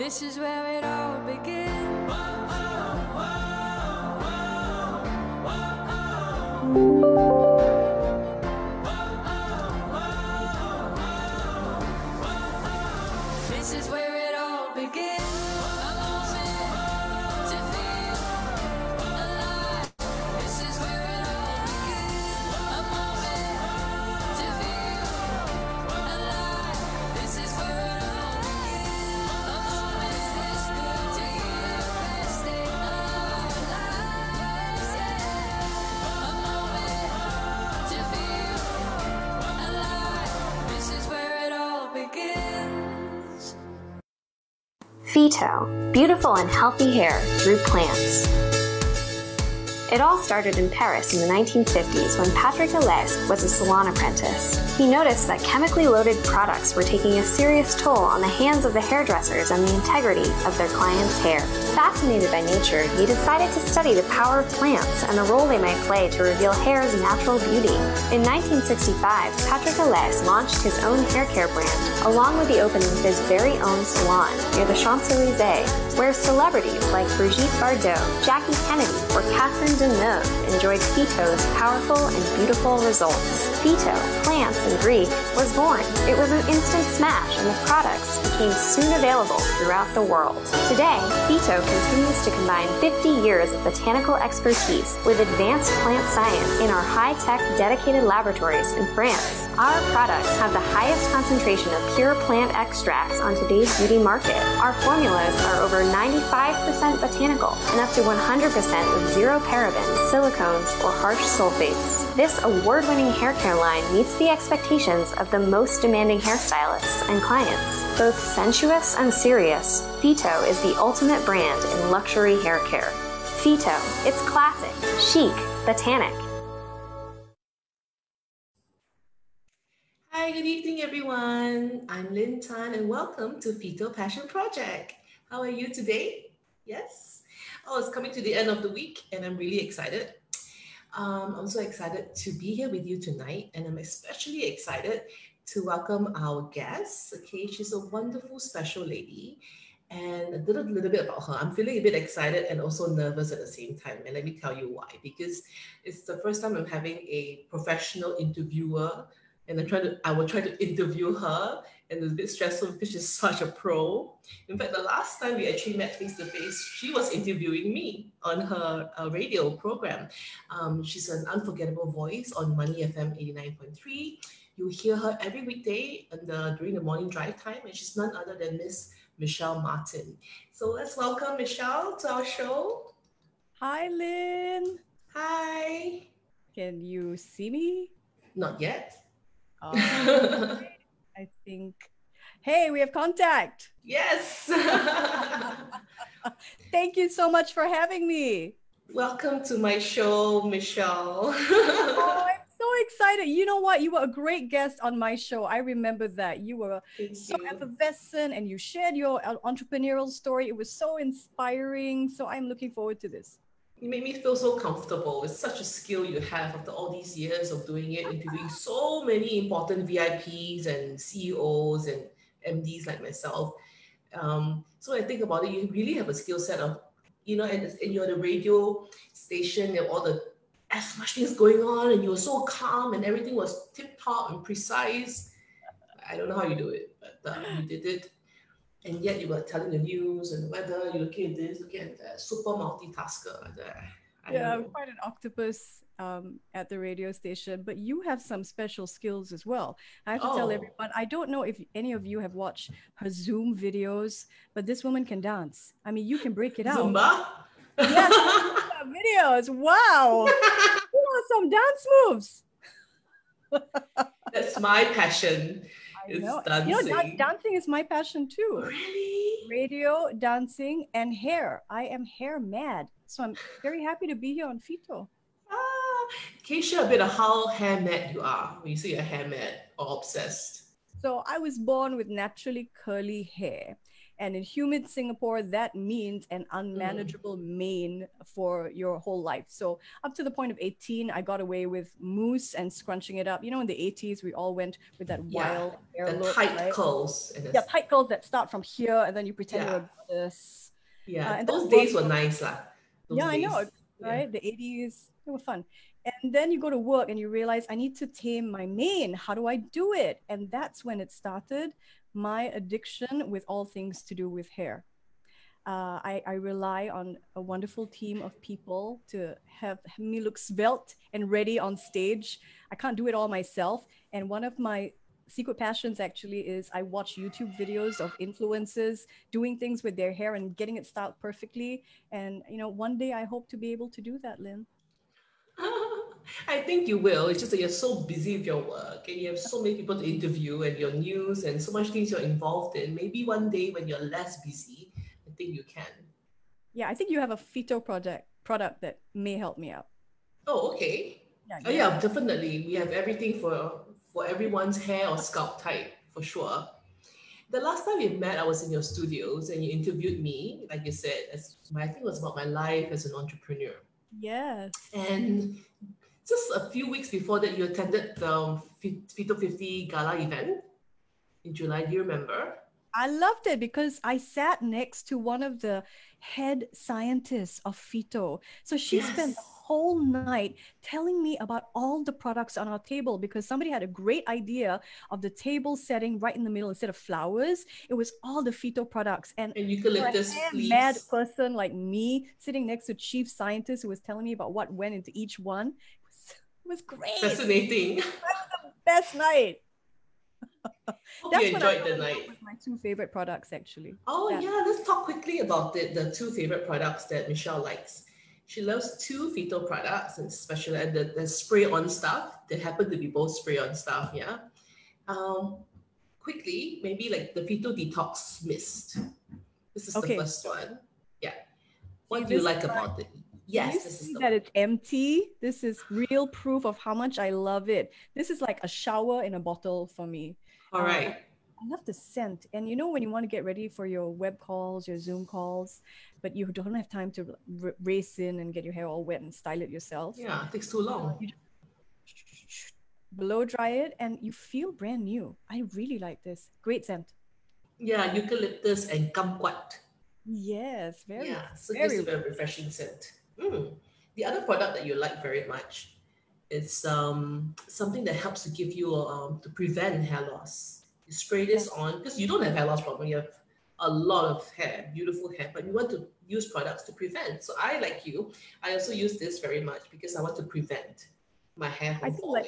This is where it all begins. This is where it all begins. A moment to feel alive. This is where it all begins. A moment to feel alive. This is where it all begins. A moment this good to hear the best day of our lives. Yeah. A moment to feel alive. This is where it all begins. PHYTO, beautiful and healthy hair through plants. It all started in Paris in the 1950s when Patrick Alès was a salon apprentice. He noticed that chemically loaded products were taking a serious toll on the hands of the hairdressers and the integrity of their clients' hair. Fascinated by nature, he decided to study the power of plants and the role they might play to reveal hair's natural beauty. In 1965, Patrick Alès launched his own hair care brand, along with the opening of his very own salon near the Champs-Élysées, where celebrities like Brigitte Bardot, Jackie Kennedy, or Catherine Deneuve enjoyed PHYTO's powerful and beautiful results. PHYTO, plants in Greek, was born. It was an instant smash, and the products became soon available throughout the world. Today, PHYTO continues to combine 50 years of botanical expertise with advanced plant science in our high-tech dedicated laboratories in France. Our products have the highest concentration of pure plant extracts on today's beauty market. Our formulas are over 95% botanical and up to 100% with zero parabens, silicones, or harsh sulfates. This award-winning hair care line meets the expectations of the most demanding hairstylists and clients. Both sensuous and serious, PHYTO is the ultimate brand in luxury hair care. PHYTO, it's classic, chic, botanic. Hi, good evening, everyone. I'm Lynn Tan, and welcome to PHYTO Passion Project. How are you today? Yes? Oh, it's coming to the end of the week, and I'm really excited. I'm so excited to be here with you tonight, and I'm especially excited to welcome our guest. Okay, she's a wonderful, special lady, and a little bit about her. I'm feeling a bit excited and also nervous at the same time, and let me tell you why. Because it's the first time I'm having a professional interviewer, and I will try to interview her, and it's a bit stressful because she's such a pro. In fact, the last time we actually met face to face, she was interviewing me on her radio program. She's an unforgettable voice on Money FM 89.3. You hear her every weekday during the morning drive time, and she's none other than Miss Michelle Martin. So let's welcome Michelle to our show. Hi, Lynn. Hi. Can you see me? Not yet. I think. Hey, we have contact. Yes. Thank you so much for having me. Welcome to my show, Michelle. Oh, I'm so excited. You know what? You were a great guest on my show. I remember that. You were so effervescent and you shared your entrepreneurial story. It was so inspiring. So I'm looking forward to this. You make me feel so comfortable. It's such a skill you have after all these years of doing it, interviewing so many important VIPs and CEOs and MDs like myself. So I think about it, you really have a skill set of, and you're the radio station, and as much things going on, and you were so calm, and everything was tip-top and precise. I don't know how you do it, but you did it. And yet you were telling the news and the weather, you're looking at this, looking at that, super multitasker. I'm quite an octopus at the radio station, but you have some special skills as well. I have to tell everyone, I don't know if any of you have watched her Zoom videos, but this woman can dance. I mean, you can break it out. Zumba? Yes, videos. Wow. Some dance moves. That's my passion. It's dancing. Dancing is my passion too. Really? Radio, dancing, and hair. I am hair mad. So I'm very happy to be here on PHYTO. Can you share a bit of how hair mad you are when you say you're hair mad or obsessed? So I was born with naturally curly hair. And in humid Singapore, that means an unmanageable mane for your whole life. So up to the point of 18, I got away with mousse and scrunching it up. You know, in the 80s, we all went with that Yeah, wild hair the look, tight right? curls. And Yeah, it's, tight curls that start from here, and then you pretend you're yeah, a goddess. yeah. And that Those days worked were for, nice, lah. Those yeah, I know, days. Yeah. right? The 80s, they were fun. And then you go to work and you realize I need to tame my mane. How do I do it? And that's when it started, my addiction with all things to do with hair. I rely on a wonderful team of people to have me look svelte and ready on stage. I can't do it all myself. And one of my secret passions actually is I watch YouTube videos of influencers doing things with their hair and getting it styled perfectly. And, you know, one day I hope to be able to do that, Lynn. I think you will. It's just that you're so busy with your work and you have so many people to interview and your news and so much things you're involved in. Maybe one day when you're less busy, I think you can. Yeah, I think you have a PHYTO product that may help me out. Oh, okay. Yeah, Oh, yeah, definitely. We have everything for everyone's hair or scalp type for sure. The last time we met, I was in your studios and you interviewed me, like you said, I think it was about my life as an entrepreneur. Yes. And just a few weeks before that, you attended the PHYTO 50 Gala event in July. Do you remember? I loved it because I sat next to one of the head scientists of PHYTO. So she spent the Yes. whole night telling me about all the products on our table because somebody had a great idea of the table setting right in the middle instead of flowers. It was all the PHYTO products. And And for a eucalyptus hair mad leaves. person like me sitting next to chief scientist who was telling me about what went into each one, it was great. Fascinating. Best night. Hope That's you when I enjoyed fell the in love night. with my two favorite products, actually. Oh, That yeah, let's talk quickly about the two favorite products that Michelle likes. She loves two PHYTO products, and especially and the spray-on stuff. They happen to be both spray-on stuff, yeah. Um, quickly, maybe like the PHYTO Detox Mist. This is the okay. first one. Yeah. See, What do you this like about it? can you Yes, this is see the that one. it's empty? This is real proof of how much I love it. This is like a shower in a bottle for me. All And right. I love the scent. And you know, when you want to get ready for your web calls, your Zoom calls, but you don't have time to race in and get your hair all wet and style it yourself, Yeah, it takes too long. you just blow dry it and you feel brand new. I really like this. Great scent. Yeah, eucalyptus and kumquat. Yes, very, Yeah, so it gives very you a refreshing scent. Mm. The other product that you like very much is something that helps to give you to prevent hair loss. You spray this yes. on because you don't have hair loss problem. You have a lot of hair, beautiful hair, but you want to use products to prevent. So I, like you, I also use this very much because I want to prevent my hair I from think falling.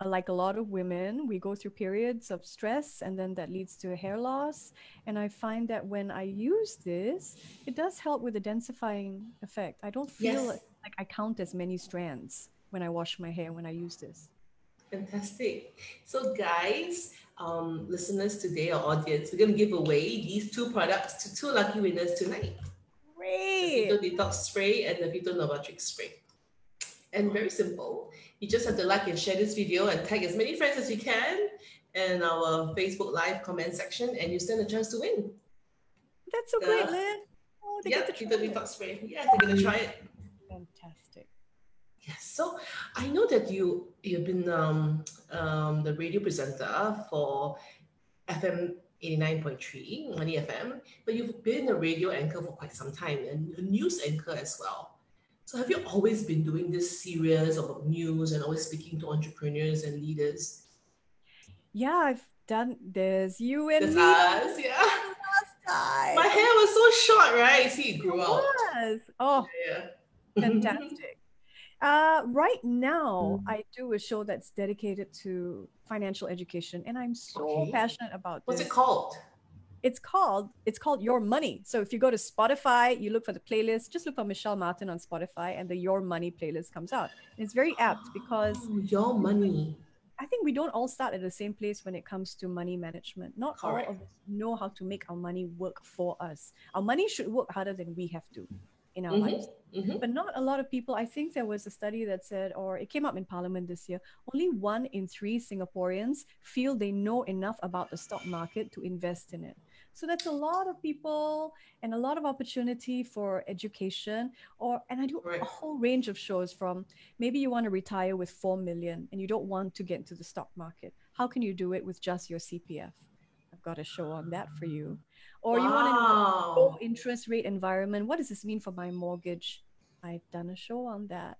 like a lot of women, we go through periods of stress and then that leads to hair loss. And I find that when I use this, it does help with the densifying effect. I don't feel Yes, like I count as many strands when I wash my hair when I use this. fantastic. So guys, listeners today, our audience, we're going to give away these two products to two lucky winners tonight. The Great. PHYTO Detox Spray and the PHYTO Novatrix Spray. And very simple. You just have to like and share this video and tag as many friends as you can in our Facebook Live comment section, and you stand a chance to win. That's so great, Lynn. Oh, they get to try PHYTO it. Detox Spray. Yes, they're gonna try it. Fantastic. Yes. So I know that you've been the radio presenter for FM 89.3 Money FM, but you've been a radio anchor for quite some time and a news anchor as well. So have you always been doing this series of news and always speaking to entrepreneurs and leaders? Yeah, I've done this. You and That's me us, yeah. last time. My hair was so short, right? See, it grew It out. was. Oh, Yeah. fantastic. Right now, I do a show that's dedicated to financial education, and I'm so Okay. passionate about What's this. it called? It's called Your Money. So if you go to Spotify, you look for the playlist, just look for Michelle Martin on Spotify, and the Your Money playlist comes out. And it's very apt because Oh, your money. I think we don't all start at the same place when it comes to money management. Not all Correct. of us know how to make our money work for us. Our money should work harder than we have to in our lives. But not a lot of people. I think there was a study that said, or it came up in Parliament this year, only 1 in 3 Singaporeans feel they know enough about the stock market to invest in it. So that's a lot of people and a lot of opportunity for education. And I do a whole range of shows, from maybe you want to retire with 4 million and you don't want to get into the stock market. How can you do it with just your CPF? I've got a show on that for you. Or you want to know low interest rate environment. What does this mean for my mortgage? I've done a show on that.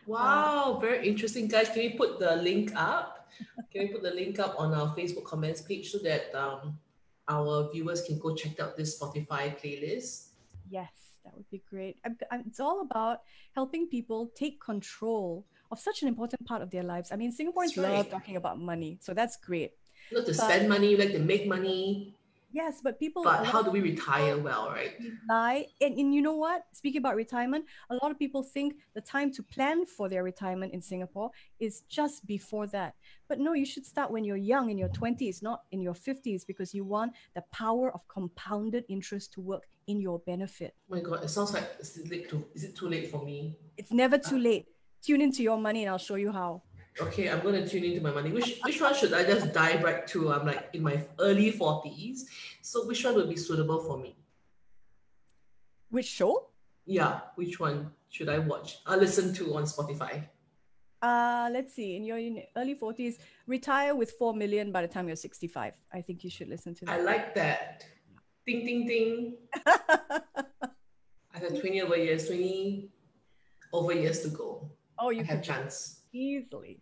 Wow, very interesting, guys. Can we put the link up? Can we put the link up on our Facebook comments page so that our viewers can go check out this Spotify playlist? Yes, that would be great. It's all about helping people take control of such an important part of their lives. I mean, Singaporeans love talking about money, so that's great. You like to spend money, you like to make money. Yes, but how do we retire well, right? And you know what? Speaking about retirement, a lot of people think the time to plan for their retirement in Singapore is just before that. But no, you should start when you're young, in your 20s, not in your 50s, because you want the power of compounded interest to work in your benefit. Oh my God, it sounds like, is it too late for me? It's never too late. Tune into your money and I'll show you how. Okay, I'm going to tune into my money. Which one should I just dive right to? I'm like in my early 40s. So which one would be suitable for me? Which show? Yeah, which one should I watch? Listen to on Spotify. Let's see. In your early 40s, retire with 4 million by the time you're 65. I think you should listen to that. I like that. Ding, ding, ding. I have 20 over years to go. Oh, you have chance. Easily.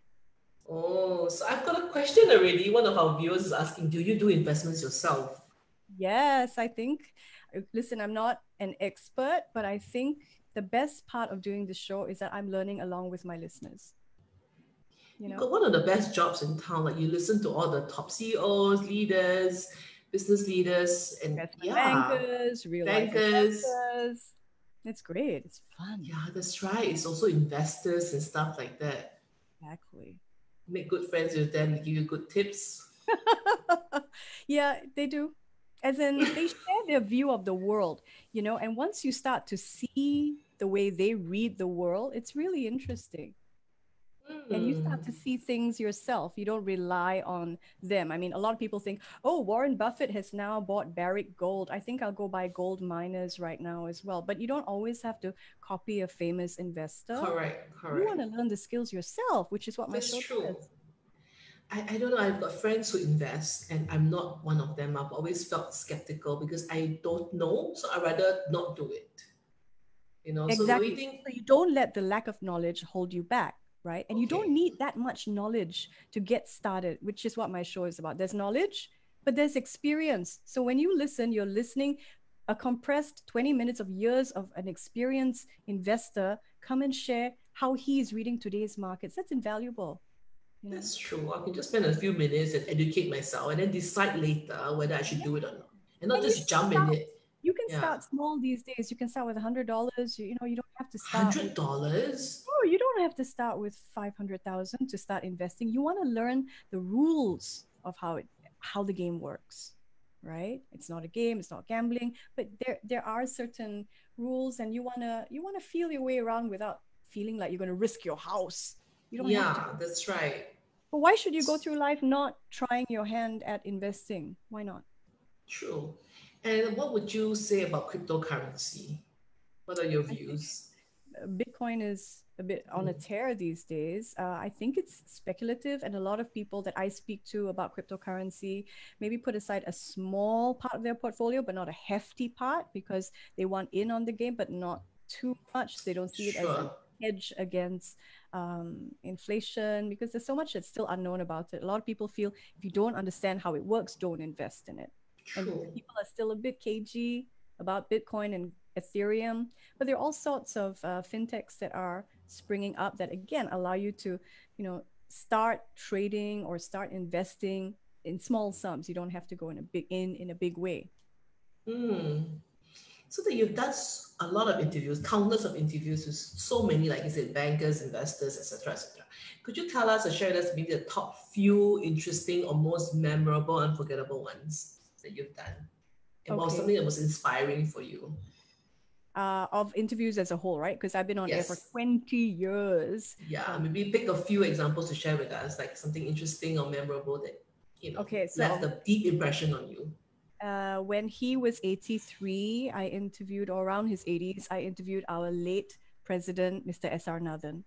Oh, so I've got a question already. One of our viewers is asking, do you do investments yourself? Yes, I think. Listen, I'm not an expert, but I think the best part of doing this show is that I'm learning along with my listeners. You've got one of the best jobs in town. Like, you listen to all the top CEOs, leaders, business leaders, and bankers, real bankers. It's great. It's fun. Yeah, that's right. It's also investors and stuff like that. Exactly. Make good friends with them, give you good tips. Yeah, they do. As in, they share their view of the world, and once you start to see the way they read the world, it's really interesting. And you start to see things yourself. You don't rely on them. I mean, a lot of people think, oh, Warren Buffett has now bought Barrick Gold. I think I'll go buy gold miners right now as well. But you don't always have to copy a famous investor. Correct. You want to learn the skills yourself, which is what my show does. I don't know. I've got friends who invest, and I'm not one of them. I've always felt skeptical because I don't know. So I'd rather not do it. Exactly. So you don't let the lack of knowledge hold you back. Right? And you don't need that much knowledge to get started, which is what my show is about. There's knowledge, but there's experience. So when you listen, you're listening a compressed 20 minutes of years of an experienced investor come and share how he's reading today's markets. That's invaluable. That's true. I can just spend a few minutes and educate myself and then decide later whether I should do it or not. And not just jump in it. You can start small these days. You can start with $100. You don't have to start $100? No, you don't have to start with 500,000 to start investing. You want to learn the rules of how the game works, right? It's not a game, it's not gambling, but there are certain rules, and you wanna feel your way around without feeling like you're going to risk your house. You don't have to. That's right. But why should you go through life not trying your hand at investing? Why not? True. And what would you say about cryptocurrency? What are your views? Bitcoin is a bit on a tear these days. I think it's speculative, and a lot of people that I speak to about cryptocurrency maybe put aside a small part of their portfolio, but not a hefty part, because they want in on the game, but not too much. They don't see it as a hedge against inflation, because there's so much that's still unknown about it. A lot of people feel if you don't understand how it works, don't invest in it. And people are still a bit cagey about Bitcoin and Ethereum, but there are all sorts of fintechs that are springing up that again allow you to, start trading or start investing in small sums. You don't have to go in a big way. So that you've done a lot of interviews, countless of interviews with so many, like you said, bankers, investors, etc., etc. Could you tell us or share with us maybe the top few interesting or most memorable, unforgettable ones that you've done? Or something that was inspiring for you? Of interviews as a whole, right? Because I've been on air for 20 years. Yeah, maybe pick a few examples to share with us, like something interesting or memorable that left a deep impression on you. when he was 83, I interviewed, or around his 80s, I interviewed our late president, Mr. S.R. Nathan.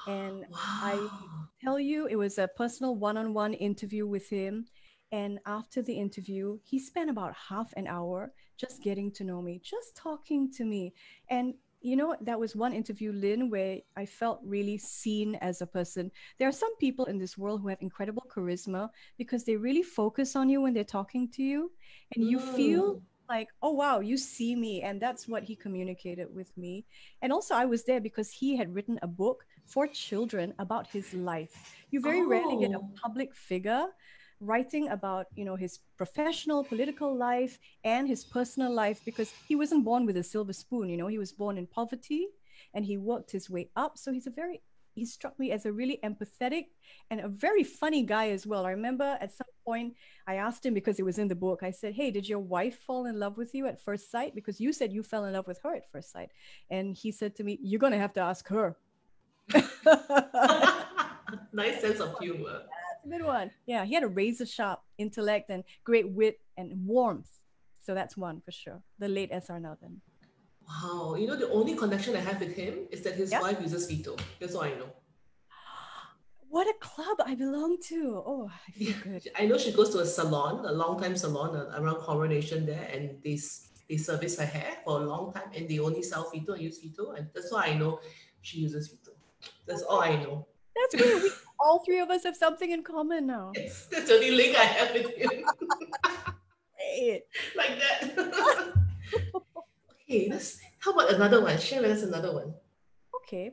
And I Wow. tell you, it was a personal one-on-one interview with him. And after the interview, he spent about half an hour just getting to know me, just talking to me. And you know, that was one interview, Lynn, where I felt really seen as a person. There are some people in this world who have incredible charisma because they really focus on you when they're talking to you, and you feel Mm. like, oh wow, you see me. And that's what he communicated with me. And also, I was there because he had written a book for children about his life. You very rarely get a Oh. public figure writing about, you know, his professional political life and his personal life, because he wasn't born with a silver spoon. You know, he was born in poverty and he worked his way up. So he struck me as a really empathetic and a very funny guy as well. I remember at some point I asked him, because it was in the book, I said, hey, did your wife fall in love with you at first sight? Because you said you fell in love with her at first sight. And he said to me, you're going to have to ask her. Nice sense of humor. That's a good one. Yeah, he had a razor sharp intellect and great wit and warmth. So that's one for sure. The late S.R. Nathan. Wow. You know, the only connection I have with him is that his Yeah. wife uses PHYTO. That's all I know. What a club I belong to. Oh, I feel good. I know she goes to a salon, a long time salon around Coronation there, and they service her hair for a long time, and they only sell PHYTO and use PHYTO, and that's why I know she uses PHYTO. That's all I know. That's great. We all three of us have something in common now. Yes, that's the only link I have with him. Great. Like that. Okay, how about another one? Share with us another one. Okay.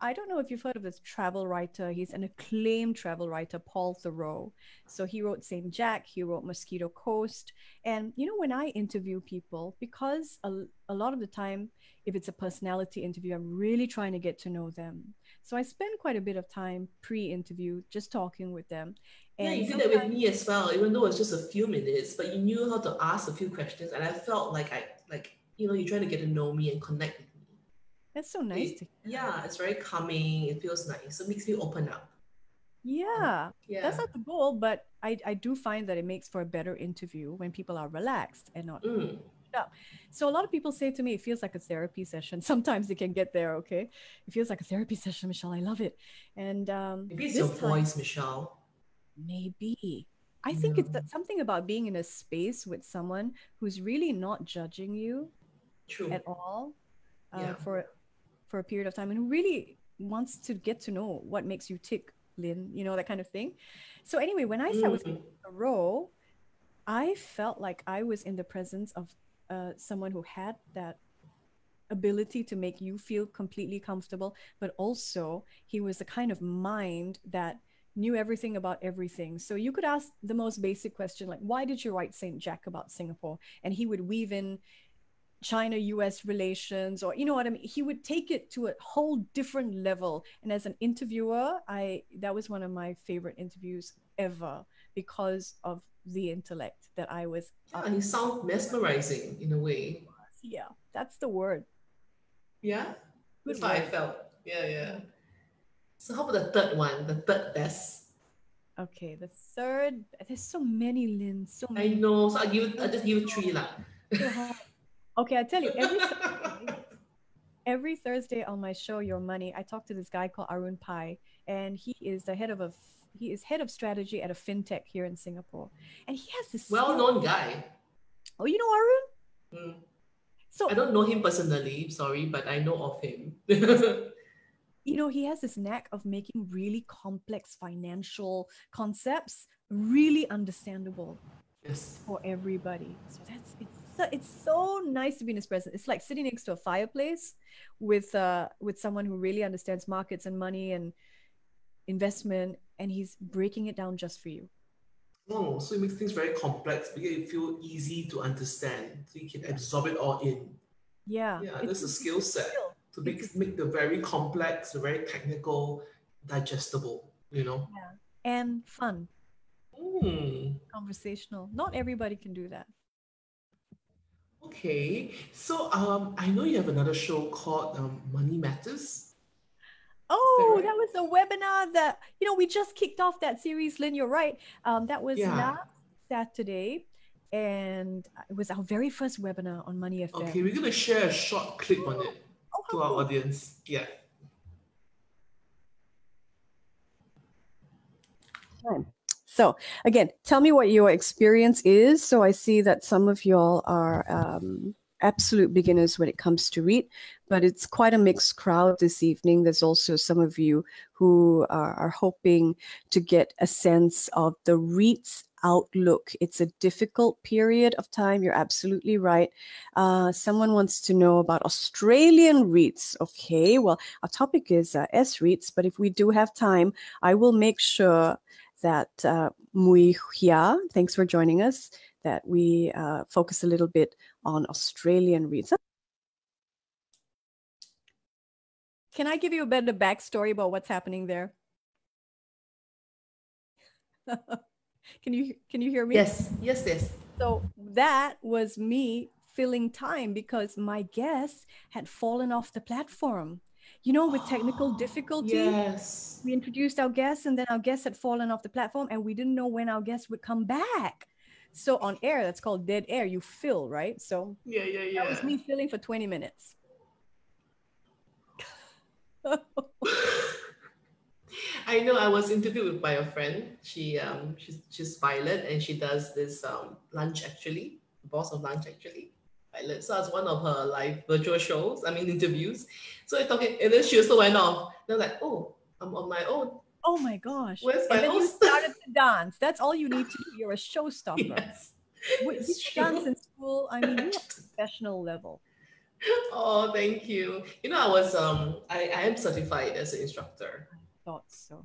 I don't know if you've heard of this travel writer. He's an acclaimed travel writer, Paul Theroux. So he wrote St. Jack, he wrote Mosquito Coast. And, you know, when I interview people, because a lot of the time, if it's a personality interview, I'm really trying to get to know them. So I spend quite a bit of time pre-interview just talking with them. Yeah, And you did that with me as well, even though it's just a few minutes, but you knew how to ask a few questions, and I felt like you're trying to get to know me and connect with me. that's so nice to hear. Yeah, it's very calming. It feels nice. It makes me open up. Yeah, Yeah. that's not the goal, but I do find that it makes for a better interview when people are relaxed and not up. So a lot of people say to me, it feels like a therapy session. Sometimes it can get there, okay? It feels like a therapy session, Michelle. I love it. And Maybe it's this your time, voice, Michelle. maybe. I think it's something about being in a space with someone who's really not judging you True. at all Yeah. for a period of time, and who really wants to get to know what makes you tick, Lynn, you know, that kind of thing. So anyway, when I sat with Thoreau, I felt like I was in the presence of someone who had that ability to make you feel completely comfortable, but also he was the kind of mind that knew everything about everything. So you could ask the most basic question, like, why did you write St. Jack about Singapore? And he would weave in China-US relations, or you know what I mean? He would take it to a whole different level. And as an interviewer, that was one of my favorite interviews ever because of the intellect that I was Yeah, he sounds mesmerizing in a way. Yeah, that's the word. Yeah? Good That's what I word. felt. Yeah. So how about the third one, the third best? Okay, the third, there's so many, Lynn, so I many. know, so I'll just give you three lah. So hard. Okay, I tell you, every Thursday on my show, Your Money, I talk to this guy called Arun Pai, and he is head of strategy at a fintech here in Singapore, and he has this Well-known guy. Oh, you know Arun? So I don't know him personally, sorry, but I know of him. You know, he has this knack of making really complex financial concepts really understandable for everybody. So it's so nice to be in his presence. It's like sitting next to a fireplace with someone who really understands markets and money and investment, and he's breaking it down just for you. Oh, so it makes things very complex, but yet it feel easy to understand, so you can absorb it all in. Yeah, that's a skill set to make the very complex, the very technical, digestible, you know. Yeah, and fun. Conversational. Not everybody can do that. Okay, so I know you have another show called Money Matters. Oh, that was a webinar that, you know, we just kicked off that series, Lynn, you're right. That was last Saturday. And it was our very first webinar on Money FM. Okay, we're going to share a short clip on it Oh, to how our cool. audience. Yeah. So again, tell me what your experience is. So I see that some of y'all are absolute beginners when it comes to REIT, but it's quite a mixed crowd this evening. There's also some of you who are hoping to get a sense of the REIT's outlook. It's a difficult period of time. You're absolutely right. Someone wants to know about Australian REITs. Okay, well, our topic is S-REITs, but if we do have time, I will make sure that Mui Hia, thanks for joining us, that we focus a little bit on Australian REITs. Can I give you a bit of backstory about what's happening there? Can you hear me? Yes. So that was me filling time because my guest had fallen off the platform. You know, with technical difficulty, Yes. we introduced our guest and then our guest had fallen off the platform and we didn't know when our guest would come back. So on air, that's called dead air. You fill, right? So Yeah. that was me filling for 20 minutes. I know I was interviewed by a friend. She's Violet and she does this lunch actually, boss of lunch actually. Violet. So it's one of her live virtual shows, interviews. So we're talking and then she also went off. They're like, oh, I'm on my own. Oh my gosh. Where's my and then host? you started to dance. That's all you need to do. You're a showstopper. Yes. Did you dance in school? I mean, you're professional level. Oh, thank you. You know, I was I am certified as an instructor. I thought so.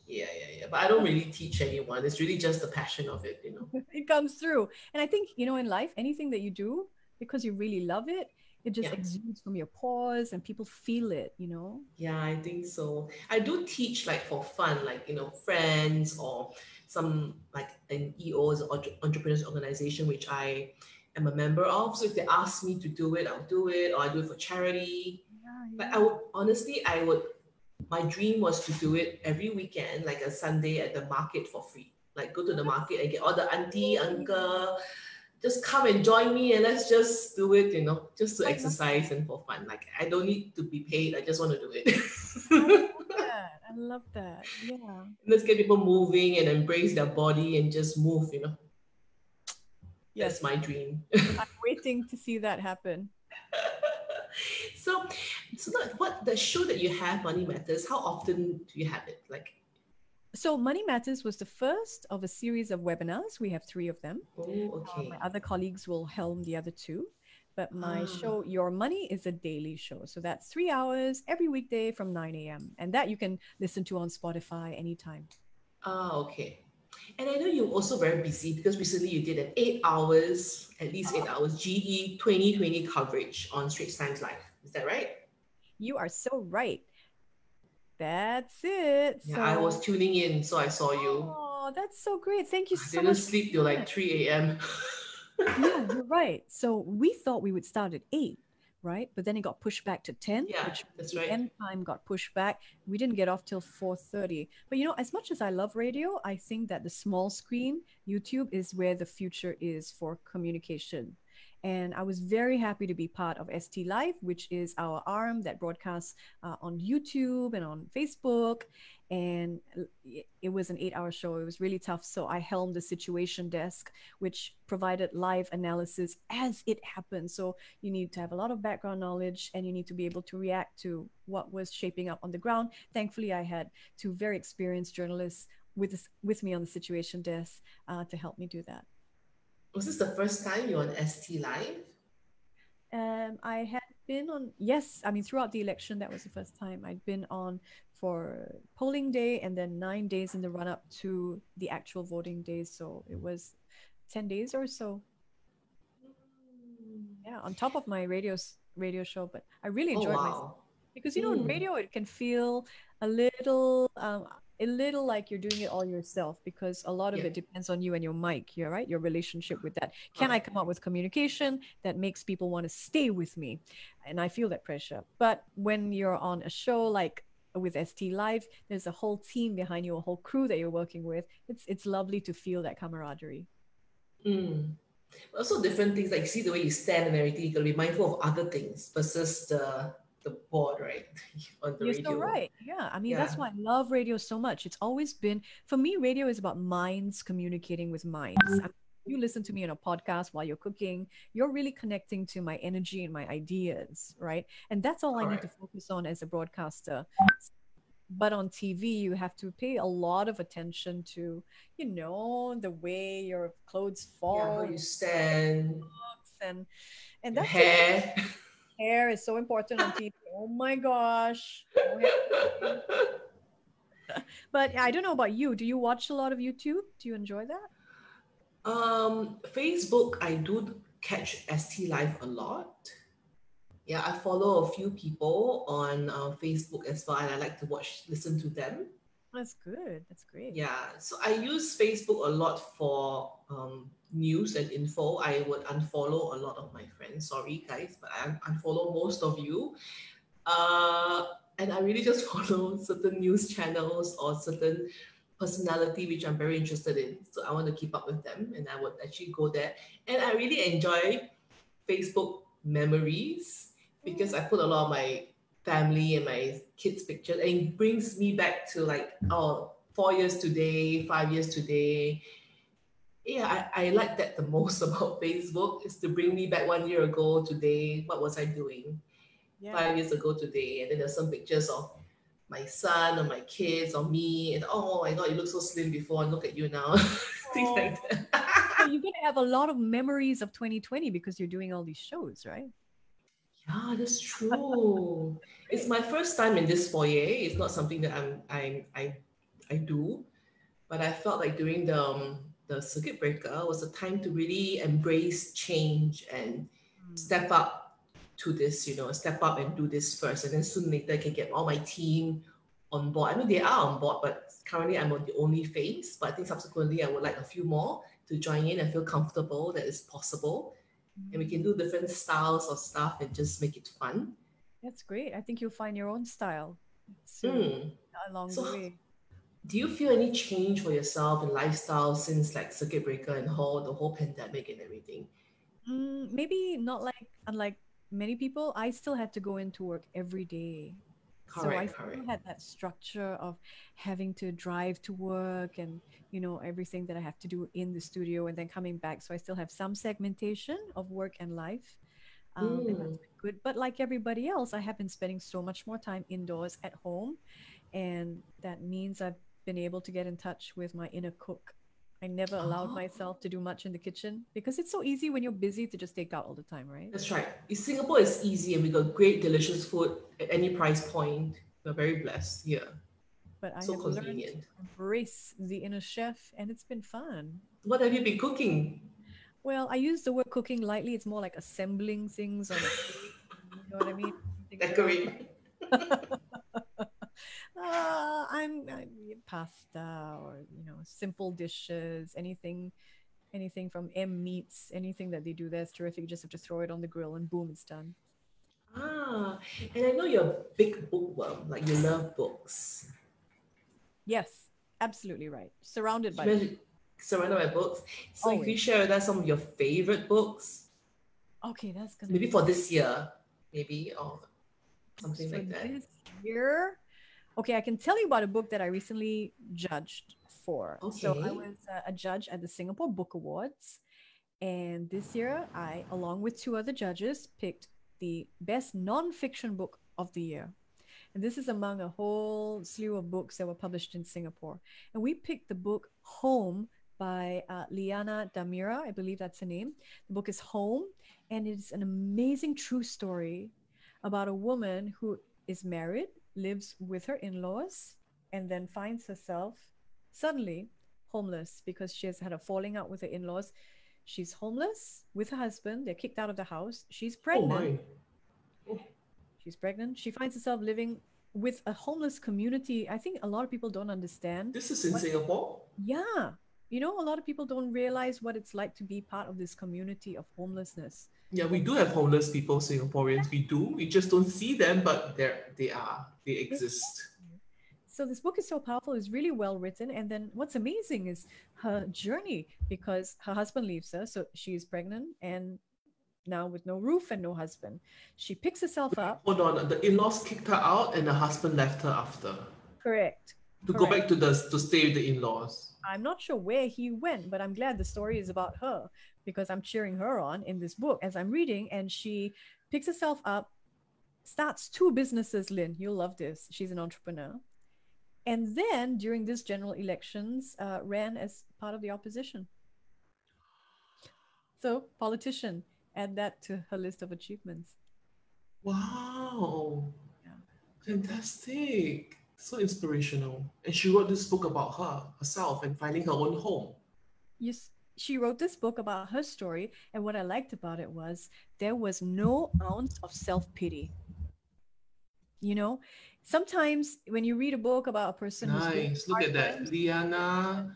Yeah. But I don't really teach anyone. It's really just the passion of it, you know. It comes through. And I think, you know, in life, anything that you do because you really love it, it just exudes from your pores and people feel it, you know? Yeah, I think so. I do teach like for fun, like, you know, friends or some like an EO's or entrepreneurs organization, which I am a member of. So if they ask me to do it, I'll do it, or I do it for charity. But I would honestly, my dream was to do it every weekend, like a Sunday at the market for free. Like go to the market and get all the auntie, uncle, just come and join me and let's just do it, you know, just to exercise and for fun. Like I don't need to be paid. I just want to do it. I love that. Yeah. Let's get people moving and embrace their body and just move, you know. Yes. That's my dream. I'm waiting to see that happen. So what the show that you have, Money Matters, how often do you have it? So Money Matters was the first of a series of webinars. We have 3 of them. Oh, okay. My other colleagues will helm the other 2. But my show, Your Money, is a daily show. So that's 3 hours every weekday from 9 a.m. And that you can listen to on Spotify anytime. Okay. And I know you're also very busy because recently you did an 8 hours, at least 8 hours, GE 2020 coverage on Straits Times Live. Is that right? You are so right. That's it. Yeah, so, I was tuning in, so I saw you. Oh, that's so great. Thank you so I much. didn't sleep till like 3 a.m. Yeah, you're right. So we thought we would start at 8, right? But then it got pushed back to 10. Yeah, which that's the right. end time got pushed back. We didn't get off till 4:30. But you know, as much as I love radio, I think that the small screen, YouTube, is where the future is for communication. And I was very happy to be part of ST Live, which is our arm that broadcasts on YouTube and on Facebook. And it was an 8-hour show. It was really tough. So I helmed the situation desk, which provided live analysis as it happened. So you need to have a lot of background knowledge and you need to be able to react to what was shaping up on the ground. Thankfully, I had 2 very experienced journalists with me on the situation desk to help me do that. Was this the first time you're on ST Live? I had been on, yes, I mean, throughout the election, that was the first time I'd been on for polling day and then 9 days in the run up to the actual voting days. So it was 10 days or so. Yeah, on top of my radio show, but I really enjoyed myself. Because, you know, in radio, it can feel a little like you're doing it all yourself because a lot of it depends on you and your mic, you're right? Your relationship with that. Can I come up with communication that makes people want to stay with me? And I feel that pressure. But when you're on a show like with ST Live, there's a whole team behind you, a whole crew that you're working with. It's lovely to feel that camaraderie. Also different things, like you see the way you stand and everything, you gotta be mindful of other things versus the board, right? On the You're so radio. right. Yeah. I mean, that's Yeah, why I love radio so much. It's always been, for me, radio is about minds communicating with minds. I mean, you listen to me on a podcast while you're cooking, you're really connecting to my energy and my ideas, right? And that's all I need to correct. focus on as a broadcaster. But on TV, you have to pay a lot of attention to, the way your clothes Yeah, how fall, you stand, and your that's it. hair. Hair is so important on TV. Oh my gosh. No hair today. But I don't know about you. Do you watch a lot of YouTube? Do you enjoy that? Facebook, I do catch ST Live a lot. Yeah, I follow a few people on Facebook as well, and I like to listen to them. That's good. That's great. Yeah, so I use Facebook a lot for news and info. I would unfollow a lot of my friends. Sorry, guys, but I unfollow most of you. Uh, and I really just follow certain news channels or certain personality which I'm very interested in. So I want to keep up with them, and I would actually go there. And I really enjoy Facebook memories because I put a lot of my family and my kids' pictures, and it brings me back to like, oh, 4 years today, 5 years today. Yeah, I like that the most about Facebook is to bring me back 1 year ago today. What was I doing Yeah. 5 years ago today? And then there's some pictures of my son or my kids or me, and oh my god, you look so slim before, and look at you now. Things Oh, like that. so you're going to have a lot of memories of 2020 because you're doing all these shows, right? Yeah, that's true. It's Great. my first time in this foyer. It's not something that I do, but I felt like during the circuit breaker was a time to really embrace change and Hmm. step up to this, step up and do this first, and then soon later I can get all my team on board. I mean, they are on board, but currently I'm on the only phase. But I think subsequently I would like a few more to join in and feel comfortable that it's possible, and we can do different styles of stuff and just make it fun. That's great. I think you'll find your own style soon Mm. along the So, way. do you feel any change for yourself in lifestyle since like circuit breaker and the whole pandemic and everything? Maybe not like, unlike many people, I still had to go into work every day. So I Correct, still correct. had that structure of having to drive to work and, everything that I have to do in the studio and then coming back. So I still have some segmentation of work and life. And Mm. that's been good. But like everybody else, I have been spending so much more time indoors at home. And that means I've been able to get in touch with my inner cook. I never allowed Oh, myself to do much in the kitchen because it's so easy when you're busy to just take out all the time, right? that's right. Singapore is easy and we got great, delicious food at any price point. We're very blessed here. But I So have learned to convenient. embrace the inner chef, and it's been fun. What have you been cooking? Well, I use the word cooking lightly. It's more like assembling things on a plate. You know what I mean? Things around. Decorate. I'm pasta or simple dishes, anything from M meats, anything that they do there is terrific. You just have to throw it on the grill and boom, it's done. Ah, and I know you're a big bookworm, like you love books. Yes, absolutely right. Surrounded You by books. mentioned surrounded by books. So if you Always. share with us some of your favorite books, Okay, that's gonna maybe be for this year, maybe, or books something for like that. this year. Okay, I can tell you about a book that I recently judged for. So I Okay. was a judge at the Singapore Book Awards. And this year, I, along with two other judges, picked the best nonfiction book of the year. And this is among a whole slew of books that were published in Singapore. And we picked the book Home by Liana Damira. I believe that's her name. The book is Home, and it's an amazing true story about a woman who is married, lives with her in laws, and then finds herself suddenly homeless because she has had a falling out with her in laws. She's homeless with her husband. They're kicked out of the house. She's Oh pregnant. my. Oh, She's pregnant. She finds herself living with a homeless community. I think a lot of people don't understand this is in what, Singapore? yeah. A lot of people don't realize what it's like to be part of this community of homelessness. Yeah, we do have homeless people, Singaporeans. We do. We just don't see them, but they are. They Exactly. exist. So this book is so powerful, it's really well written. And then what's amazing is her journey, because her husband leaves her. So she's pregnant and now with no roof and no husband. She picks herself up. Hold on, the in-laws kicked her out and the husband left her after. Correct. To go back to stay with the in-laws. I'm not sure where he went, but I'm glad the story is about her, because I'm cheering her on in this book as I'm reading. And she picks herself up, starts 2 businesses, Lynn. You'll love this. She's an entrepreneur. And then during this general elections, ran as part of the opposition. So politician, add that to her list of achievements. Wow. Yeah. Fantastic. So inspirational. And she wrote this book about herself and finding her own home. Yes, she wrote this book about her story. And what I liked about it was there was no ounce of self-pity. You know, sometimes when you read a book about a person nice. Look at that. Liana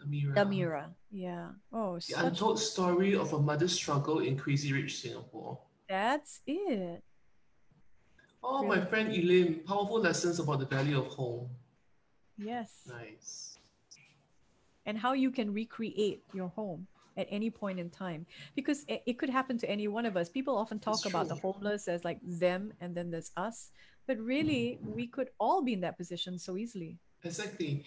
Damira. Yeah. Oh, the untold story of a mother's struggle in crazy rich Singapore. That's it. Oh, Really? my friend Elaine, powerful lessons about the value of home. Yes. Nice. And how you can recreate your home at any point in time, because it could happen to any one of us. People often talk about the homeless as like them and then there's us, but really we could all be in that position so easily. Exactly.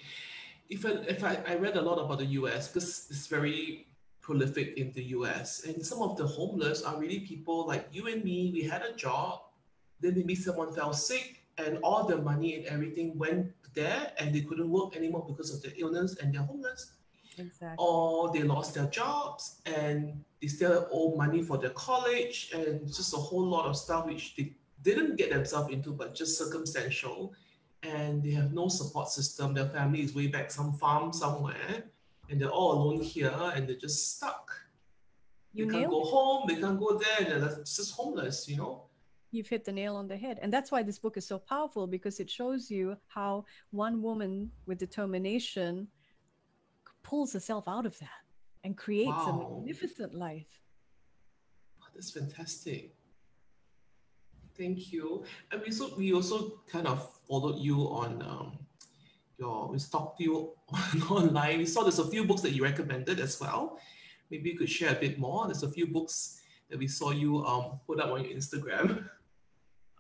I read a lot about the US, because it's very prolific in the US, and some of the homeless are really people like you and me. We had a job, then maybe someone fell sick and all their money and everything went there and they couldn't work anymore because of the illness and they're homeless. Exactly. Or they lost their jobs and they still owe money for their college and just a whole lot of stuff which they didn't get themselves into, but just circumstantial. And they have no support system. Their family is way back some farm somewhere and they're all alone here and they're just stuck. They can't go home, they can't go there, and they're just homeless, you know? You've hit the nail on the head. And that's why this book is so powerful, because it shows you how one woman with determination pulls herself out of that and creates a magnificent life. That's fantastic. Thank you. And we also kind of followed you on we stalked you online. We saw there's a few books that you recommended as well. Maybe you could share a bit more. There's a few books that we saw you put up on your Instagram.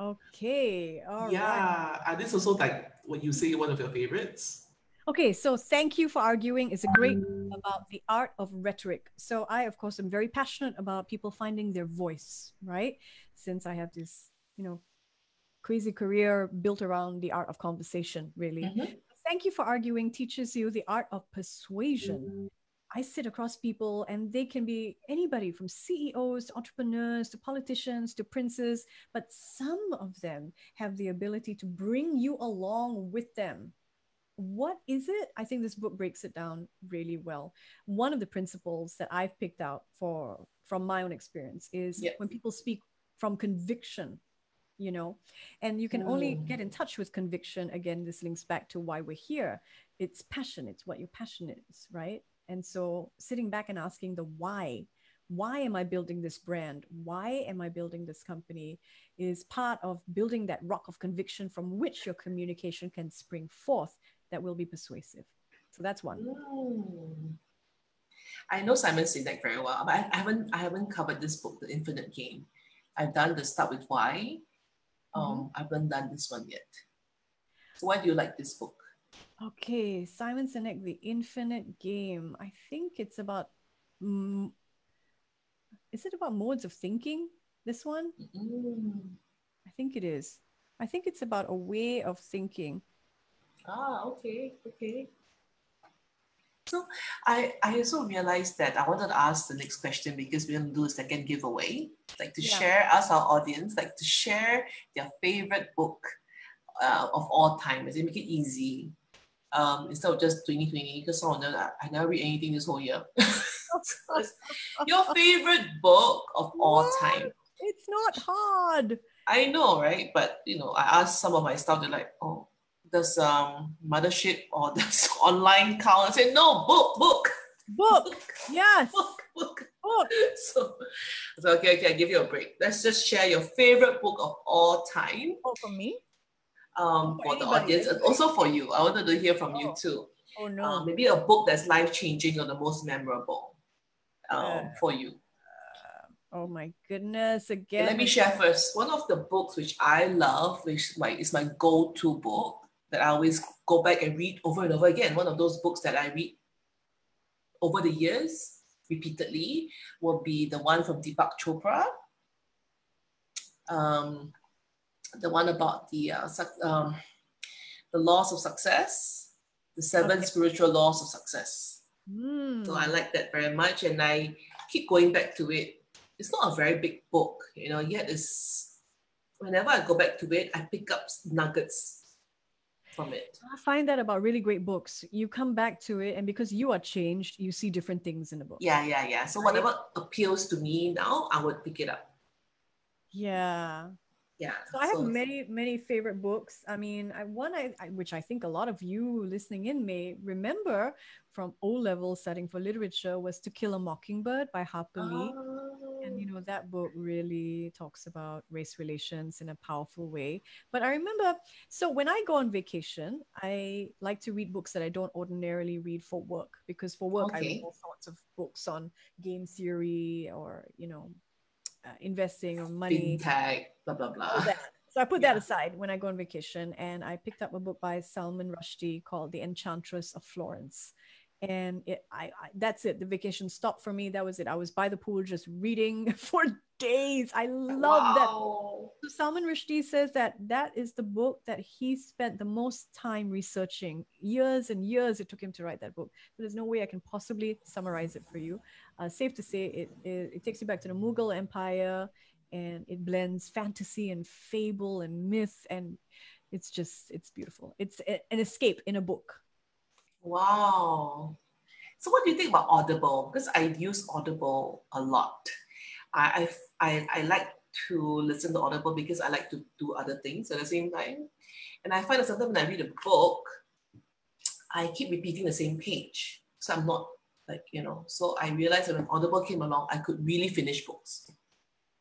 Okay. All right. Yeah. And this also like what you say one of your favorites. Okay, so Thank You for Arguing is a great about the art of rhetoric. So I, of course, am very passionate about people finding their voice, right? Since I have this, crazy career built around the art of conversation, really. Mm-hmm. Thank You for Arguing teaches you the art of persuasion. I sit across people and they can be anybody from CEOs to entrepreneurs to politicians to princes, but some of them have the ability to bring you along with them. What is it? I think this book breaks it down really well. One of the principles that I've picked out from my own experience is when people speak from conviction, and you can only get in touch with conviction. Again, this links back to why we're here. It's passion. It's what your passion is, right? And so sitting back and asking the why am I building this brand? Why am I building this company is part of building that rock of conviction from which your communication can spring forth that will be persuasive. So that's one. I know Simon Sinek very well, but I haven't covered this book, The Infinite Game. I've done the Start With Why. I haven't done this one yet. So why do you like this book? Okay, Simon Sinek, The Infinite Game. I think it's about, is it about modes of thinking, this one? I think it is. I think it's about a way of thinking. Okay. So I also realized that I wanted to ask the next question because we're going to do a second giveaway, like to ask our audience, like to share their favorite book of all time. Let's make it easy. Instead of just 2020, because some of them, I never read anything this whole year. Your favorite book of all time. It's not hard. I know, right? But, I asked some of my staff, they're like, does Mothership or does online count? I said, no, book. Yes. Book. So okay, I'll give you a break. Let's just share your favorite book of all time. For me? for the Anybody, audience and anybody. also for you. I wanted to hear from you Oh, too. oh no. Maybe a book that's life-changing or the most memorable Uh, for you. oh my goodness! Okay, Again, let me share first. One of the books which I love, which is my go-to book that I always go back and read over and over again. One of those books that I read over the years repeatedly will be the one from Deepak Chopra. The one about the laws of success, the seven Okay. spiritual laws of success. So I Hmm. like that very much, and I keep going back to it. It's not a very big book, yet it's whenever I go back to it, I pick up nuggets from it. I find that about really great books. You come back to it, and because you are changed, you see different things in the book. Yeah. So Right? whatever appeals to me now, I would pick it up. Yeah. Yeah. So I have many favorite books. I mean, which I think a lot of you listening in may remember from O-level studying for literature was To Kill a Mockingbird by Harper Lee. And that book really talks about race relations in a powerful way. But I remember, so when I go on vacation, I like to read books that I don't ordinarily read for work, because for work I read Okay. all sorts of books on game theory or investing or money, Fintech, blah blah all blah. that. So I put Yeah. that aside when I go on vacation, and I picked up a book by Salman Rushdie called The Enchantress of Florence. And that's it. The vacation stopped for me. That was it. I was by the pool just reading for days. I love that book. Wow. So Salman Rushdie says that is the book that he spent the most time researching. Years and years it took him to write that book. So there's no way I can possibly summarize it for you. Safe to say, it takes you back to the Mughal Empire, and it blends fantasy and fable and myth, and it's beautiful. It's an escape in a book. Wow. So what do you think about Audible? Because I use Audible a lot. I like to listen to Audible because I like to do other things at the same time. And I find that sometimes when I read a book, I keep repeating the same page. So I'm not so I realized that when Audible came along, I could really finish books.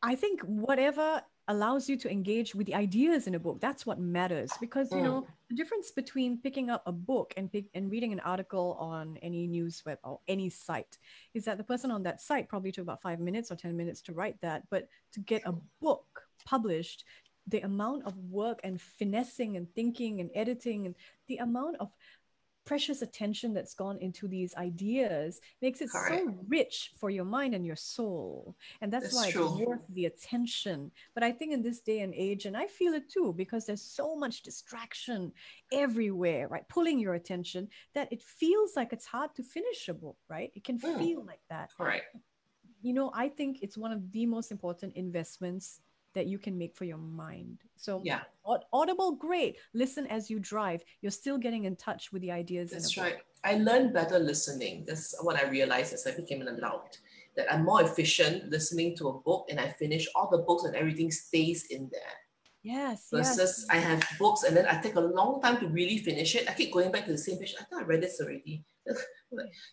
I think whatever allows you to engage with the ideas in a book, that's what matters. Because the difference between picking up a book and reading an article on any news web or any site is that the person on that site probably took about 5 minutes or 10 minutes to write that. But to get a book published, the amount of work and finessing and thinking and editing and the amount of precious attention that's gone into these ideas makes it Correct. so rich for your mind and your soul. And that's why true. it's worth the attention. But I think in this day and age, and I feel it too, because there's so much distraction everywhere, right? Pulling your attention, that it feels like it's hard to finish a book, right? It can feel like that. Correct. I think it's one of the most important investments that you can make for your mind. So yeah, Audible, great. Listen as you drive. You're still getting in touch with the ideas. That's right. I learned better listening. That's what I realized as I became an adult, that I'm more efficient listening to a book and I finish all the books and everything stays in there. Yes. Versus I have books and then I take a long time to really finish it. I keep going back to the same page. I thought I read this already.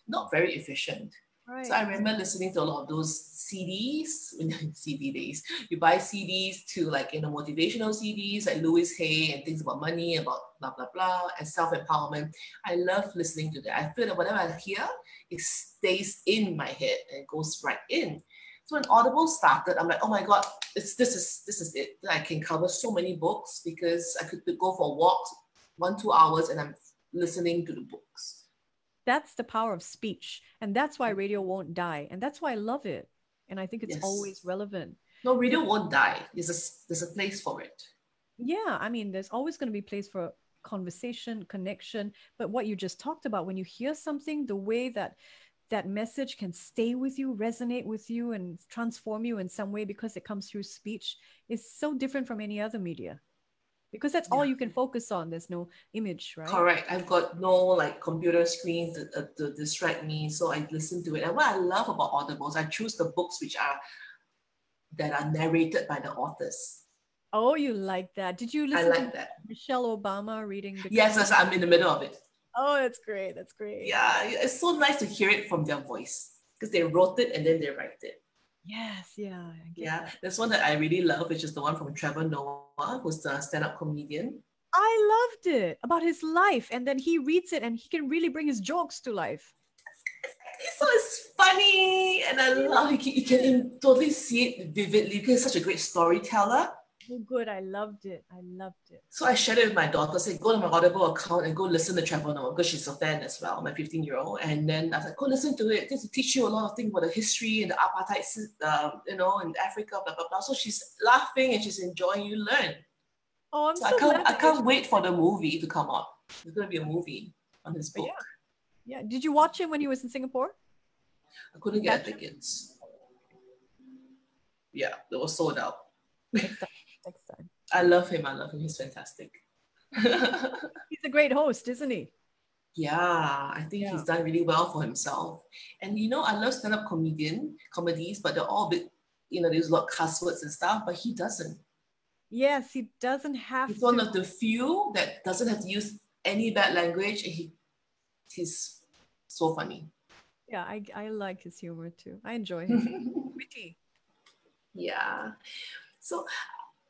Not very efficient. Right. So I remember listening to a lot of those CDs, CD days. You buy CDs to motivational CDs like Louis Hay and things about money, about blah, blah, blah, and self-empowerment. I love listening to that. I feel that whatever I hear, it stays in my head and it goes right in. So when Audible started, I'm like, oh my God, this is it. I can cover so many books because I could go for walks 1-2 hours and I'm listening to the books. That's the power of speech. And that's why radio won't die. And that's why I love it. And I think it's always relevant. No, radio won't die. There's a place for it. Yeah, I mean, there's always going to be a place for conversation, connection. But what you just talked about, when you hear something, the way that message can stay with you, resonate with you, and transform you in some way because it comes through speech is so different from any other media. Because that's all you can focus on. There's no image, right? Correct. I've got no computer screens to distract me, so I listen to it. And what I love about Audibles, I choose the books that are narrated by the authors. Oh, you like that? Did you listen to that. Michelle Obama reading? Yes, I'm in the middle of it. Oh, that's great. That's great. Yeah, it's so nice to hear it from their voice because they wrote it and then they write it. Yes, yeah. There's one that I really love, which is the one from Trevor Noah, who's the stand-up comedian. I loved it, about his life. And then he reads it and he can really bring his jokes to life. So it's funny, and I love you can totally see it vividly because he's such a great storyteller. Oh, good. I loved it. I loved it. So I shared it with my daughter, said, go to my Audible account and go listen to Trevor Noah because she's a fan as well, my 15-year-old. And then I was like, go listen to it. This will teach you a lot of things about the history and the apartheid, in Africa, blah, blah, blah. So she's laughing and she's enjoying, you learn. Oh, I'm So so glad I can't wait for the movie to come out. There's going to be a movie on his book. Yeah. Did you watch him when he was in Singapore? I couldn't get tickets. Yeah, they were sold out. Next time. I love him. He's fantastic. He's a great host, isn't he? Yeah, I think he's done really well for himself. And I love stand-up comedies, but they're all a bit, there's a lot of cuss words and stuff, but he doesn't. Yes, he doesn't have He's to. one of the few that doesn't have to use any bad language, and he's so funny. Yeah, I like his humor too. I enjoy him. Witty. Yeah. So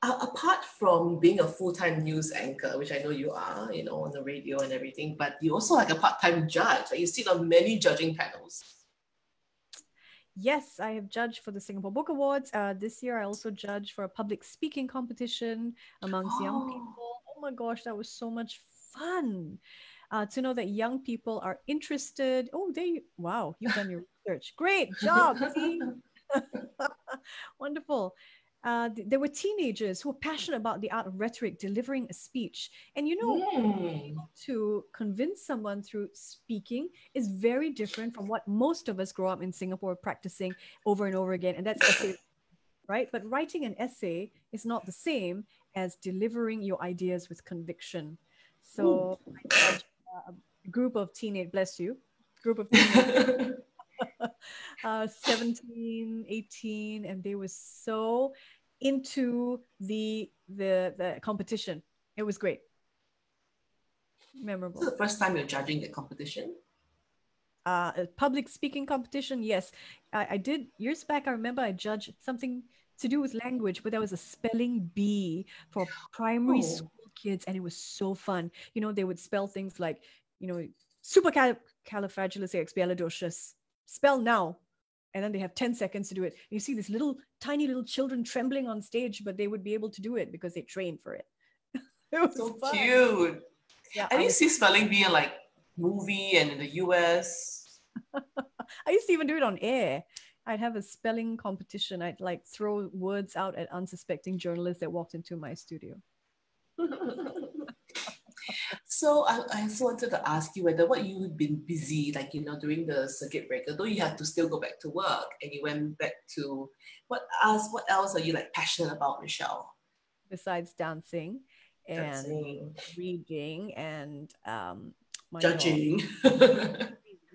apart from being a full-time news anchor, which I know you are, on the radio and everything, but you also like a part-time judge. Like you sit on many judging panels. Yes, I have judged for the Singapore Book Awards. This year, I also judged for a public speaking competition amongst young people. Oh my gosh, that was so much fun. To know that young people are interested. Oh, wow, you've done your research. Great job. See? Wonderful. There were teenagers who were passionate about the art of rhetoric, delivering a speech. And to convince someone through speaking is very different from what most of us grow up in Singapore practicing over and over again. And that's essay, right? But writing an essay is not the same as delivering your ideas with conviction. So I judged a group of bless you, group of teenagers. 17, 18, and they were so into the competition. It was great. Memorable. This is the first time you're judging the competition? A public speaking competition, yes. I did years back. I remember I judged something to do with language, but there was a spelling bee for primary school kids, and it was so fun. They would spell things like, supercalifragilisticexpialidocious. Spell now. And then they have 10 seconds to do it. You see these tiny little children trembling on stage, but they would be able to do it because they trained for it. It was so fun. Cute. Yeah, and you see spelling bee in like movie and in the US. I used to even do it on air. I'd have a spelling competition. I'd like throw words out at unsuspecting journalists that walked into my studio. So I also wanted to ask you whether you've been busy, during the circuit breaker, though you have to still go back to work, and you went back to what else are you passionate about, Michelle? Besides dancing and reading and judging.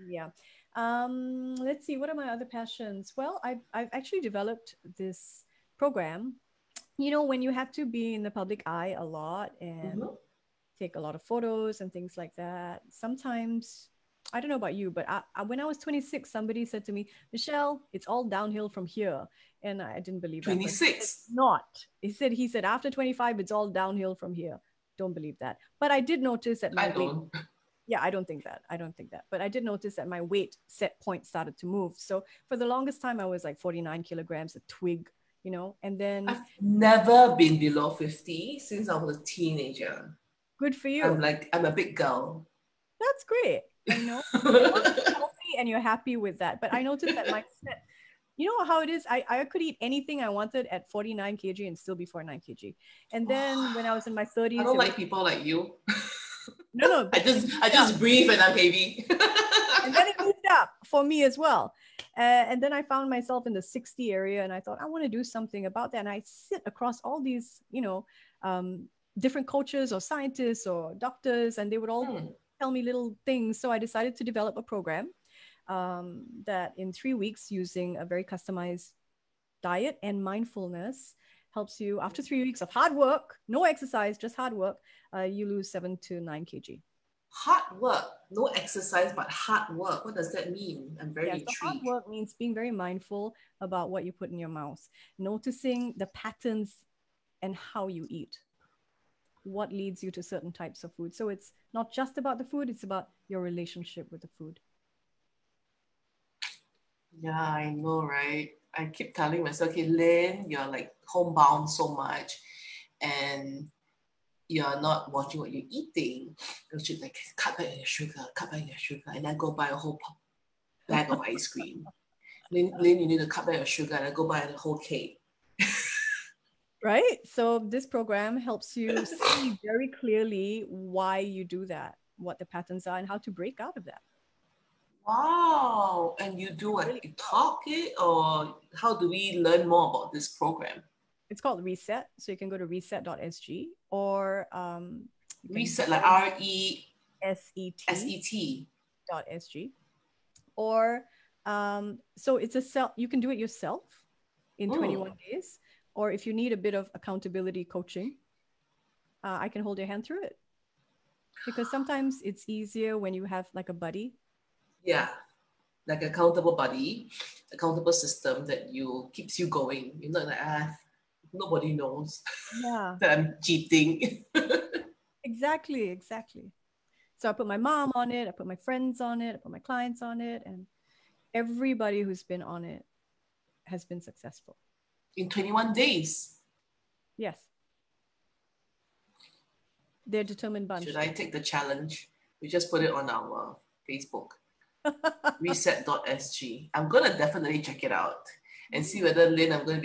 Yeah. Let's see, what are my other passions? Well, I've actually developed this program. When you have to be in the public eye a lot and take a lot of photos and things like that, sometimes, I don't know about you, but when I was 26, somebody said to me, Michelle, it's all downhill from here. And I didn't believe 26? that. It's not. He said, after 25, it's all downhill from here. Don't believe that. But I did notice that my weight. Yeah, I don't think that. But I did notice that my weight set point started to move. So for the longest time, I was like 49 kilograms, a twig, and then. I've never been below 50 since I was a teenager. Good for you. I'm a big girl. That's great. You're healthy and you're happy with that. But I noticed that my set, how it is, I could eat anything I wanted at 49 kg and still be 49 kg. And then when I was in my 30s, I don't like people like you. No. I just breathe and I'm heavy. And then it moved up for me as well. And then I found myself in the 60 area, and I thought, I want to do something about that. And I sit across all these, different coaches or scientists or doctors, and they would all tell me little things. So I decided to develop a program that in 3 weeks, using a very customized diet and mindfulness, helps you, after 3 weeks of hard work, no exercise, just hard work, you lose 7 to 9 kg. Hard work, no exercise, but hard work. What does that mean? I'm very intrigued. So hard work means being very mindful about what you put in your mouth, noticing the patterns and how you eat. what leads you to certain types of food. So it's not just about the food, it's about your relationship with the food. Yeah, I know, right? I keep telling myself, okay, Lynn, you're like homebound so much and you're not watching what you're eating. You should like cut back your sugar, cut back your sugar, and then go buy a whole bag of ice cream. Lynn, you need to cut back your sugar and then go buy a whole cake. Right? So this program helps you see very clearly why you do that, what the patterns are, and how to break out of that. Wow. And you do what? You talk it, or how do we learn more about this program? It's called Reset. So you can go to reset.sg or Reset, like RESET .sg. Or so it's a self, you can do it yourself in 21 days. Or if you need a bit of accountability coaching, I can hold your hand through it. Because sometimes it's easier when you have like a buddy. Yeah, like accountable buddy, accountable system that keeps you going. You're not like, nobody knows that I'm cheating. Exactly. So I put my mom on it, I put my friends on it, I put my clients on it, and everybody who's been on it has been successful. In 21 days? Yes. They're determined bunch. Should I take the challenge? We just put it on our Facebook. Reset.sg. I'm gonna definitely check it out and see whether Lynn, I'm gonna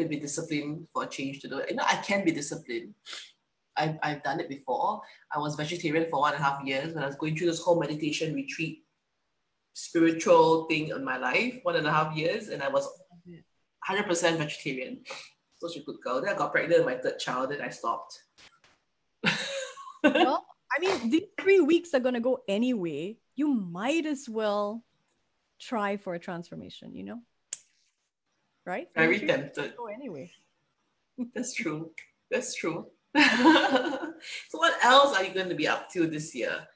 be disciplined for a change to do it. I can be disciplined. I've done it before. I was vegetarian for 1.5 years when I was going through this whole meditation retreat spiritual thing in my life, 1.5 years, and I was 100% vegetarian. Such a good girl. Then I got pregnant with my third child, then I stopped. Well, I mean, these 3 weeks are going to go anyway. You might as well try for a transformation, right? Very tempted. Go anyway. That's true. So what else are you going to be up to this year?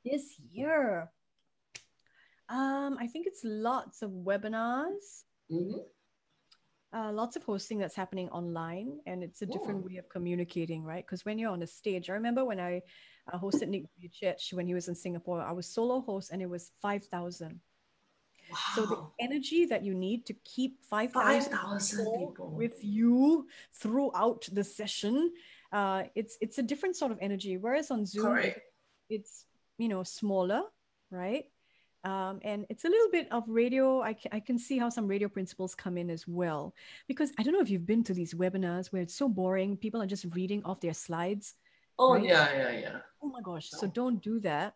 This year, I think it's lots of webinars. Lots of hosting that's happening online, and it's a different way of communicating, right? Because when you're on a stage, I remember when I hosted Nick Vujicic when he was in Singapore, I was solo host and it was 5,000. Wow. So the energy that you need to keep 5,000 people with you throughout the session, it's a different sort of energy. Whereas on Zoom, it's smaller, right? And it's a little bit of radio. I can see how some radio principles come in as well. Because I don't know if you've been to these webinars where it's so boring. People are just reading off their slides. Oh, right? Yeah. Oh my gosh. No. So don't do that.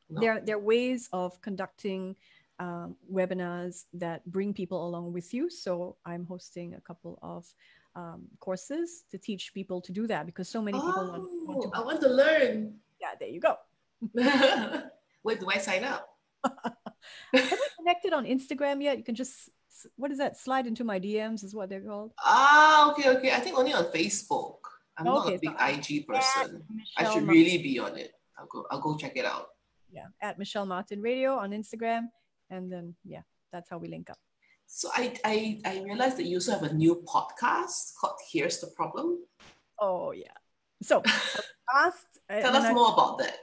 No. There are ways of conducting webinars that bring people along with you. So I'm hosting a couple of courses to teach people to do that, because so many people want to. I want to learn. Yeah, there you go. Where do I sign up? Have we connected on Instagram yet? You can just, what is that? Slide into my DMs is what they're called. Okay. I think only on Facebook. I'm not a big IG person. I should really be on it. I'll go check it out. Yeah, at Michelle Martin Radio on Instagram. And then, that's how we link up. So I realized that you also have a new podcast called Here's the Problem. Oh, yeah. So tell us more about that.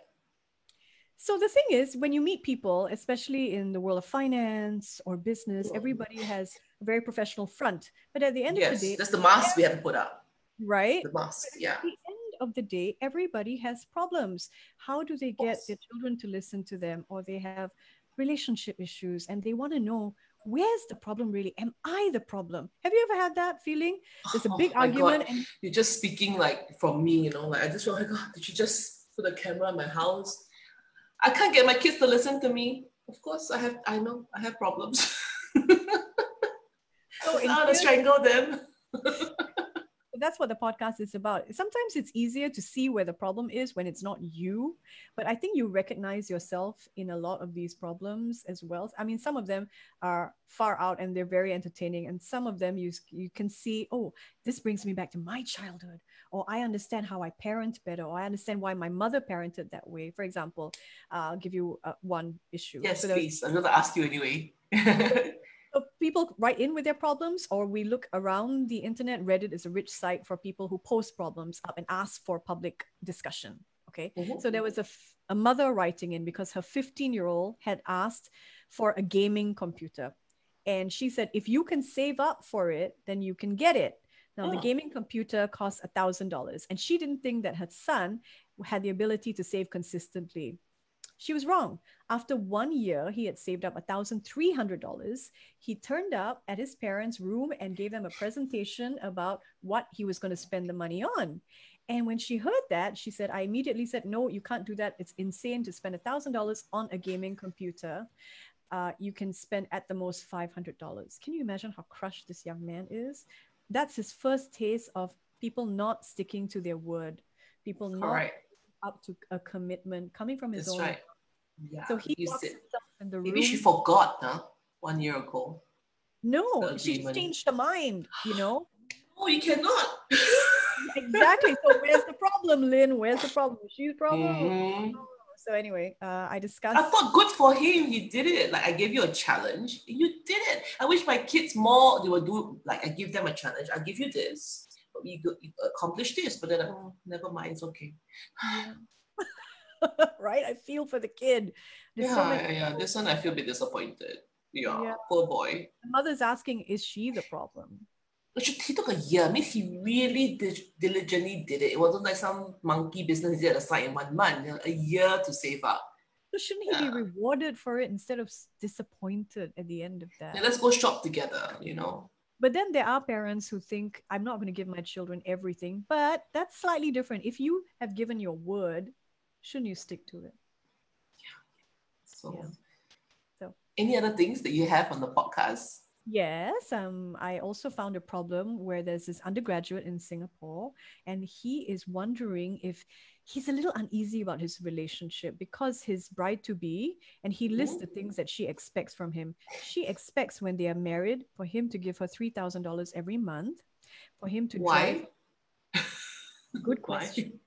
So the thing is, when you meet people, especially in the world of finance or business, everybody has a very professional front. But at the end of the day... that's the mask we have to put up. Right? The mask, yeah. At the end of the day, everybody has problems. How do they get their children to listen to them? Or they have relationship issues and they want to know, where's the problem really? Am I the problem? Have you ever had that feeling? There's a big argument. And you're just speaking like from me, like I just feel like, God, did you just put a camera in my house? I can't get my kids to listen to me. Of course, I have problems. So I want to strangle them. That's what the podcast is about. Sometimes it's easier to see where the problem is when it's not you, but I think you recognize yourself in a lot of these problems as well. I mean, some of them are far out and they're very entertaining, and some of them you can see, oh, this brings me back to my childhood, or I understand how I parent better, or I understand why my mother parented that way. For example, I'll give you one issue. Yes, please. I'm going to ask you anyway. So people write in with their problems, or we look around the internet. Reddit is a rich site for people who post problems up and ask for public discussion. Okay. Mhm. So there was a mother writing in because her 15-year-old had asked for a gaming computer. And she said, if you can save up for it, then you can get it. Now, the gaming computer costs $1,000. And she didn't think that her son had the ability to save consistently. She was wrong. After 1 year, he had saved up $1,300. He turned up at his parents' room and gave them a presentation about what he was going to spend the money on. And when she heard that, she said, I immediately said, no, you can't do that. It's insane to spend $1,000 on a gaming computer. You can spend at the most $500. Can you imagine how crushed this young man is? That's his first taste of people not sticking to their word, people not up to a commitment coming from his own. Right. Yeah. So he locks himself in the room. Maybe she forgot, 1 year ago. No, she changed her mind, you know. Oh, you cannot. Exactly. So where's the problem, Lynn? Where's the problem? She's the problem. Mm-hmm. So anyway, I discussed. I thought good for him. He did it. Like I gave you a challenge. You did it. I wish my kids more. They would do like I give them a challenge. I give you this, but you accomplish this. But then never mind. It's okay. Yeah. Right? I feel for the kid. There's yeah. This one I feel a bit disappointed. Yeah. Poor boy. The mother's asking, is she the problem? He took a year. Means he really diligently did it. It wasn't like some monkey business he did at the side in 1 month. A year to save up. So shouldn't he be rewarded for it instead of disappointed at the end of that? Yeah, let's go shop together, you know. But then there are parents who think, I'm not going to give my children everything. But that's slightly different. If you have given your word, shouldn't you stick to it? So any other things that you have on the podcast? Yes, I also found a problem where there's this undergraduate in Singapore, and he is wondering if he's a little uneasy about his relationship because his bride-to-be, and he lists the things that she expects from him. She expects when they are married for him to give her $3,000 every month, for him to drive. Good question. Good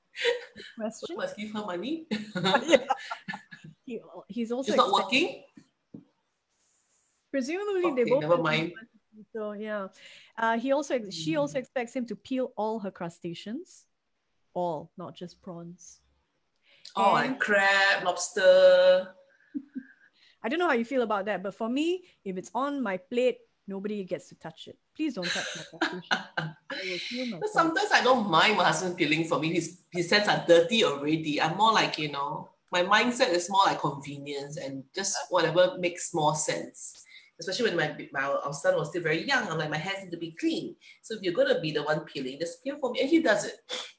question. Must give her money. He's also not working. Presumably they both. Never mind. So yeah, she also expects him to peel all her crustaceans, all, not just prawns. And crab, lobster. I don't know how you feel about that, but for me, if it's on my plate, nobody gets to touch it. Please don't touch my crustacean. Sometimes I don't mind my husband peeling for me. His hands are dirty already. I'm more like, my mindset is more like convenience and just whatever makes more sense. Especially when our son was still very young, I'm like, my hands need to be clean. So if you're going to be the one peeling, just peel for me. And he does it.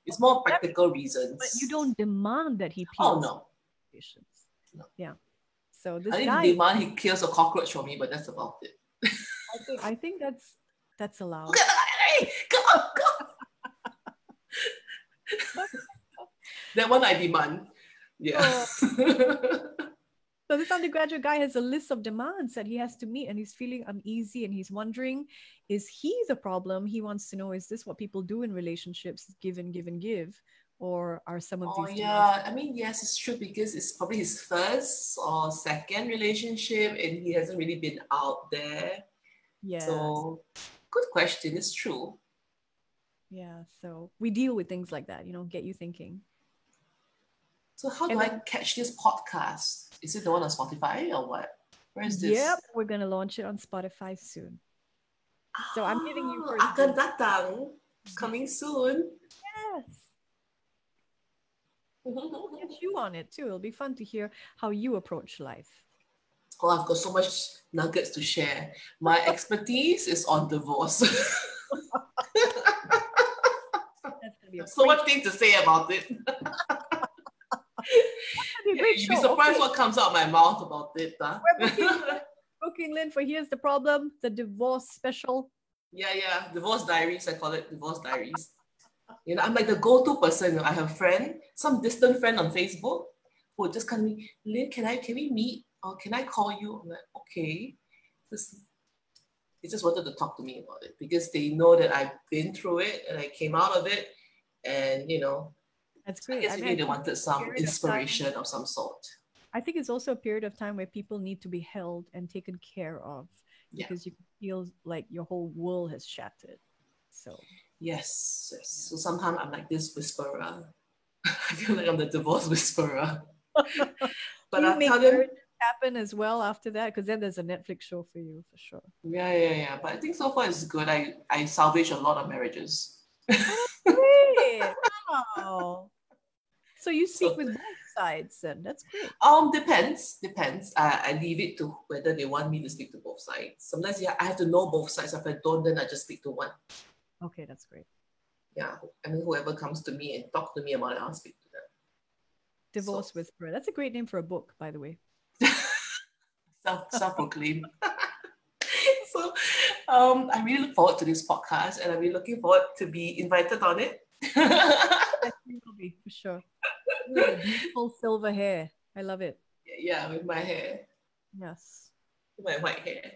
It's more practical reasons. But you don't demand that he peels. Oh, no. Yeah. So this I guy... didn't demand he kills a cockroach for me, but that's about it. I think that's allowed. Hey, go. That one I demand. Yeah. So this undergraduate guy has a list of demands that he has to meet, and he's feeling uneasy, and he's wondering, is he the problem? He wants to know, is this what people do in relationships, give and give and give? Or are some of these demands... I mean, yes, it's true because it's probably his first or second relationship and he hasn't really been out there. Yeah. So good question. It's true. Yeah. So we deal with things like that, get you thinking. So how do I catch this podcast? Is it the one on Spotify or what? Where is this? Yep, we're going to launch it on Spotify soon. So I'm giving you first. Akan datang. Coming soon. Yes. We'll get you on it too. It'll be fun to hear how you approach life. Oh, I've got so much nuggets to share. My expertise is on divorce. So much things to say about it. You'd be surprised what comes out of my mouth about it. We're booking Lynn for Here's the Problem, the divorce special. Yeah. Divorce diaries, I call it. Divorce diaries. I'm like the go-to person. I have a friend, some distant friend on Facebook who would just come to me, Lynn, can we meet? Or can I call you? I'm like, okay. They just wanted to talk to me about it because they know that I've been through it and I came out of it. And, that's great. I guess maybe they wanted some inspiration of some sort. I think it's also a period of time where people need to be held and taken care of. Yeah. because you feel like your whole world has shattered. So Yes. So sometimes I'm like this whisperer. I feel like I'm the divorce whisperer. But you I make tell them, marriages happen as well after that, because then there's a Netflix show for you for sure. yeah. But I think so far it's good. I salvage a lot of marriages. Oh, that's great. Wow. So you speak So with both sides then. That's great. depends. I leave it to whether they want me to speak to both sides. Sometimes I have to know both sides. If I don't, then I just speak to one. Okay, that's great. Yeah, I mean whoever comes to me and talk to me about it, I'll speak to them. Divorce Whisperer. That's a great name for a book, by the way. Self-proclaimed. So I really look forward to this podcast, and I'm really looking forward to be invited on it. Yes, you will be for sure. With your beautiful silver hair. I love it. Yeah, with my hair, Yes. with my white hair.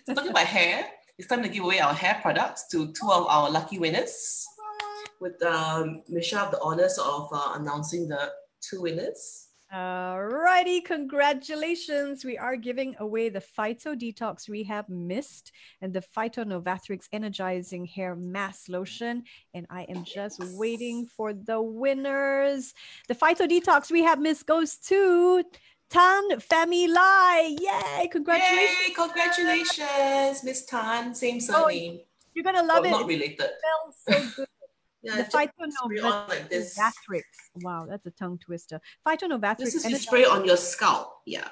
So talking about hair, it's time to give away our hair products to two of our lucky winners. With Michelle have the honors of announcing the two winners. Alrighty, congratulations. We are giving away the PHYTO Detox Rehab Mist and the PHYTO Novatrix Energizing Hair Mask Lotion. And I am just waiting for the winners. The PHYTO Detox Rehab Mist goes to Tan Femi Lai. Yay! Congratulations. Yay, congratulations, Miss Tan. Same surname. You're going to love Well, it. not related. It smells so good. Yeah, The just PHYTO spray on like this. Novatrix. Wow, that's a tongue twister. PHYTO Novatrix. This is you spray on your scalp. Yeah.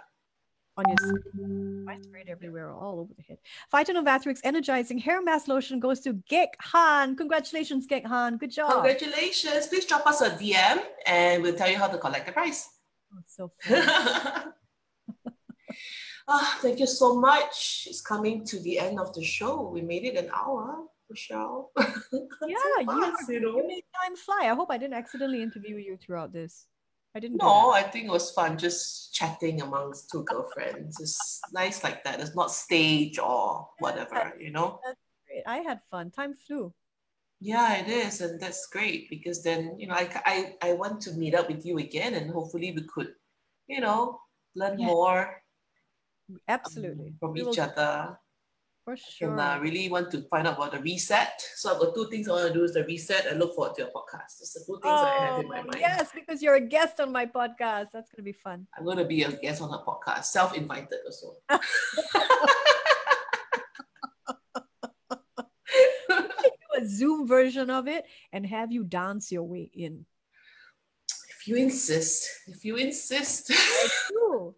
On your skin. I sprayed everywhere, all over the head. PHYTO Novatrix Energizing Hair Mask Lotion goes to Gek Han. Congratulations, Gek Han. Good job. Congratulations. Please drop us a DM and we'll tell you how to collect the prize. Oh, so fun. Thank you so much. It's coming to the end of the show. We made it an hour, Michelle. Yeah, fast, you made time fly. I hope I didn't accidentally interview you throughout this. I didn't do No, that. I think it was fun just chatting amongst two girlfriends. It's nice like that. It's not stage or whatever, you know? That's great. I had fun. Time flew. Yeah, it is. And that's great because then, you know, I want to meet up with you again and hopefully we could, you know, learn more Absolutely. from We each will, other. for sure. And really want to find out about the reset. So I've got two things I want to do is the reset and look forward to your podcast. That's the two things I have in my mind. Yes, because you're a guest on my podcast. That's going to be fun. I'm going to be a guest on her podcast, self-invited also. Do a Zoom version of it and have you dance your way in. If you insist. If you insist. I do.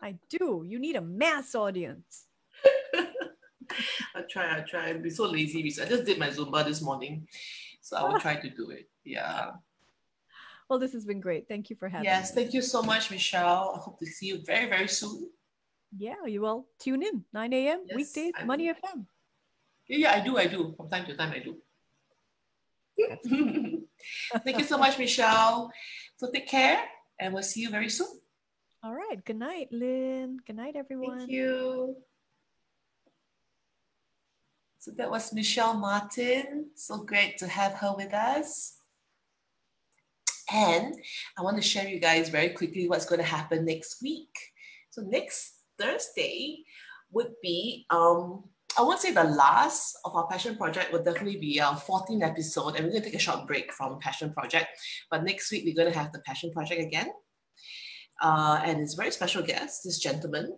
I do. You need a mass audience. I'll try. I'll be so lazy. I just did my Zumba this morning. So I will try to do it. Yeah. Well, this has been great. Thank you for having me. Yes, thank you so much, Michelle. I hope to see you very, very soon. Yeah, you will tune in 9 a.m. Yes, weekdays, I Money will. FM. Yeah, I do. From time to time, I do. Thank you so much, Michelle. So take care and we'll see you very soon. All right. Good night, Lynn. Good night, everyone. Thank you. So that was Michelle Martin. So great to have her with us. And I want to share you guys very quickly what's going to happen next week. So next Thursday would be, I won't say the last of our Passion Project, will definitely be our 14th episode. And we're going to take a short break from Passion Project. But next week, we're going to have the Passion Project again. And it's a very special guest, this gentleman.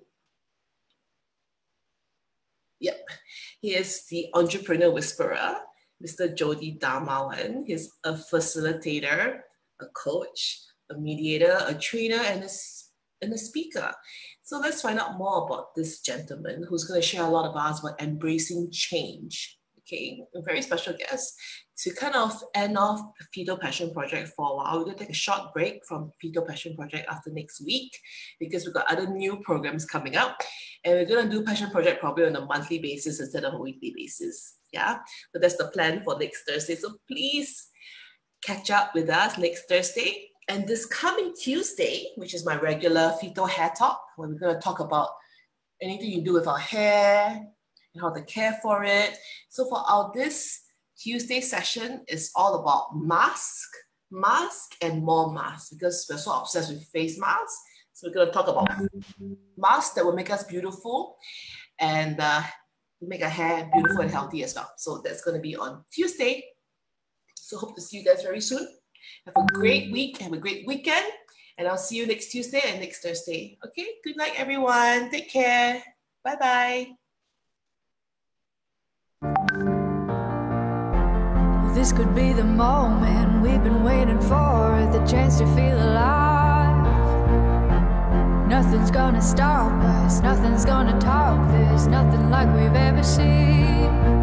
Yep, he is the entrepreneur whisperer, Mr. Jody Darmawan. He's a facilitator, a coach, a mediator, a trainer, and a speaker. So let's find out more about this gentleman who's going to share a lot of us about embracing change. Okay, a very special guest. To kind of end off the PHYTO Passion Project for a while, we're going to take a short break from PHYTO Passion Project after next week because we've got other new programs coming up. And we're going to do Passion Project probably on a monthly basis instead of a weekly basis. Yeah, so that's the plan for next Thursday. So please catch up with us next Thursday. And this coming Tuesday, which is my regular PHYTO Hair Talk, where we're going to talk about anything you do with our hair and how to care for it. So for this Tuesday session is all about mask and more masks because we're so obsessed with face masks. So we're going to talk about masks that will make us beautiful and make our hair beautiful and healthy as well. So that's going to be on Tuesday. So hope to see you guys very soon. Have a great week. Have a great weekend. And I'll see you next Tuesday and next Thursday. Okay? Good night, everyone. Take care. Bye-bye. This could be the moment we've been waiting for, the chance to feel alive. Nothing's gonna stop us, nothing's gonna top this, nothing like we've ever seen.